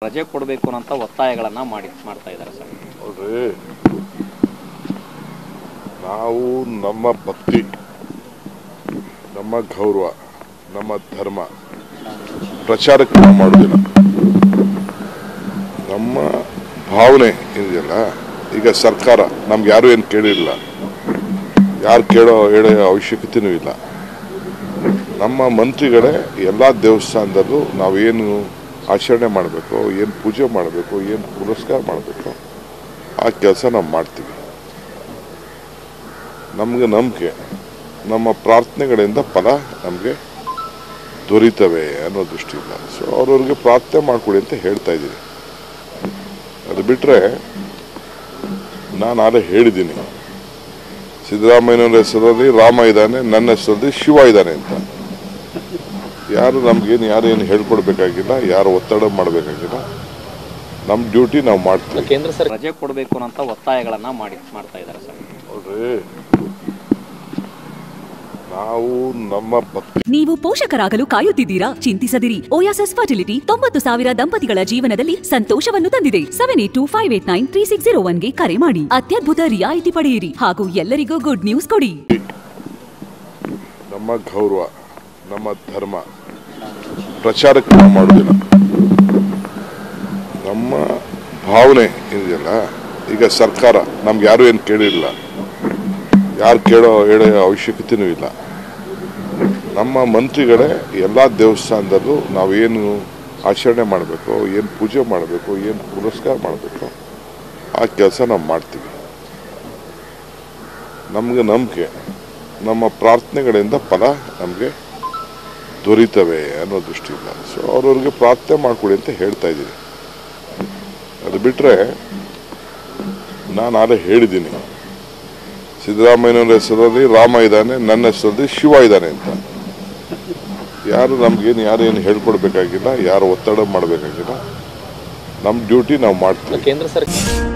ರಜೆ ಕೊಡಬೇಕು ಅಂತ ಒತ್ತಾಯಗಳನ್ನು ಮಾಡ್ತಾ ಇದ್ದಾರೆ ಸರ್. ನೋಡ್ರಿ, ನಾವು ನಮ್ಮ ಭಕ್ತಿ, ನಮ್ಮ ಗೌರವ, ನಮ್ಮ ಧರ್ಮ ಪ್ರಚಾರಕ್ಕೆ ನಾವು ಮಾಡೋದಿಲ್ಲ. ನಮ್ಮ ಭಾವನೆ ಏನಿದೆಯಲ್ಲ, ಈಗ ಸರ್ಕಾರ ನಮ್ಗೆ ಯಾರು ಏನು ಕೇಳಿರಲಿಲ್ಲ, ಯಾರು ಹೇಳೋ ಅವಶ್ಯಕತೆಯೂ ಇಲ್ಲ. ನಮ್ಮ ಮಂತ್ರಿಗಳೇ ಎಲ್ಲ ದೇವಸ್ಥಾನದಲ್ಲೂ ನಾವೇನು ಆಚರಣೆ ಮಾಡಬೇಕು, ಏನು ಪೂಜೆ ಮಾಡಬೇಕು, ಏನು ಪುರಸ್ಕಾರ ಮಾಡಬೇಕು, ಆ ಕೆಲಸ ನಾವು ಮಾಡ್ತೀವಿ. ನಮಗೆ ನಂಬಿಕೆ, ನಮ್ಮ ಪ್ರಾರ್ಥನೆಗಳಿಂದ ಫಲ ನಮಗೆ ದೊರೀತವೆ ಅನ್ನೋ ದೃಷ್ಟಿಯಿಂದ ಸೊ ಅವ್ರವ್ರಿಗೆ ಪ್ರಾರ್ಥನೆ ಮಾಡ್ಕೊಡಿ ಅಂತ ಹೇಳ್ತಾ ಇದ್ದೀನಿ. ಅದು ಬಿಟ್ಟರೆ ನಾನು ಆಗ ಹೇಳಿದ್ದೀನಿ, ಸಿದ್ದರಾಮಯ್ಯನವ್ರ ಹೆಸರಲ್ಲಿ ರಾಮ ಇದ್ದಾನೆ, ನನ್ನ ಹೆಸರಲ್ಲಿ ಶಿವ ಇದ್ದಾನೆ ಅಂತ. ಯಾರು ಯಾರೇನು ಹೇಳ್ಕೊಡ್ಬೇಕಾಗಿಲ್ಲ, ಯಾರು ಒತ್ತಡ ಮಾಡಬೇಕಾಗಿಲ್ಲ. ನಮ್ಮ ಡ್ಯೂಟಿ ನಾವು ಮಾಡ್ತೀವಿ. ಕೇಂದ್ರ ಸರ್ಕಾರ ರಜೆ ಕೊಡಬೇಕು ಅಂತ ಒತ್ತಾಯಗಳನ್ನು ಮಾಡ್ತಾ ಇದ್ದಾರೆ ಸರ್. ನೋಡ್ರಿ, ನಾವು ನಮ್ಮ ಭಕ್ತಿ. ನೀವು ಪೋಷಕರಾಗಲು ಕಾಯುತ್ತಿದ್ದೀರಾ? ಚಿಂತಿಸದಿರಿ. ಓಯಾಸಿಸ್ ಫರ್ಟಿಲಿಟಿ 90,000 ದಂಪತಿಗಳ ಜೀವನದಲ್ಲಿ ಸಂತೋಷವನ್ನು ತಂದಿದೆ. 7825893601ಗೆ ಕರೆ ಮಾಡಿ. ಅತ್ಯದ್ಭುತ ರಿಯಾಯಿತಿ ಪಡೆಯಿರಿ ಹಾಗೂ ಎಲ್ಲರಿಗೂ ಗುಡ್ ನ್ಯೂಸ್ ಕೊಡಿ. ನಮ್ಮ ಗೌರವ, ನಮ್ಮ ಧರ್ಮ ಪ್ರಚಾರಕ್ಕೆ ನಾವು ಮಾಡೋದಿಲ್ಲ. ನಮ್ಮ ಭಾವನೆ ಏನಿದೆಯಲ್ಲ, ಈಗ ಸರ್ಕಾರ ನಮ್ಗೆ ಯಾರು ಏನು ಕೇಳಿರಲಿಲ್ಲ, ಯಾರು ಹೇಳೋ ಅವಶ್ಯಕತೆಯೂ ಇಲ್ಲ. ನಮ್ಮ ಮಂತ್ರಿಗಳೇ ಎಲ್ಲ ದೇವಸ್ಥಾನದಲ್ಲೂ ನಾವೇನು ಆಚರಣೆ ಮಾಡಬೇಕು, ಏನು ಪೂಜೆ ಮಾಡಬೇಕು, ಏನು ಪುರಸ್ಕಾರ ಮಾಡಬೇಕು, ಆ ಕೆಲಸ ನಾವು ಮಾಡ್ತೀವಿ. ನಮಗೆ ನಂಬಿಕೆ, ನಮ್ಮ ಪ್ರಾರ್ಥನೆಗಳಿಂದ ಫಲ ನಮಗೆ ದೊರೀತವೆ ಅನ್ನೋ ದೃಷ್ಟಿಯಿಂದ ಸೊ ಅವ್ರವ್ರಿಗೆ ಪ್ರಾರ್ಥನೆ ಮಾಡ್ಕೊಡಿ ಅಂತ ಹೇಳ್ತಾ ಇದ್ದೀನಿ. ಅದು ಬಿಟ್ಟರೆ ನಾನು ಆಗ ಹೇಳಿದ್ದೀನಿ, ಸಿದ್ದರಾಮಯ್ಯನವ್ರ ಹೆಸರಲ್ಲಿ ರಾಮ ಇದ್ದಾನೆ, ನನ್ನ ಹೆಸರಲ್ಲಿ ಶಿವ ಇದ್ದಾನೆ ಅಂತ. ಯಾರು ಯಾರೇನು ಹೇಳ್ಕೊಡ್ಬೇಕಾಗಿಲ್ಲ, ಯಾರು ಒತ್ತಡ ಮಾಡಬೇಕಾಗಿಲ್ಲ. ನಮ್ಮ ಡ್ಯೂಟಿ ನಾವು ಮಾಡ್ತೀವಿ. ಕೇಂದ್ರ ಸರ್ಕಾರ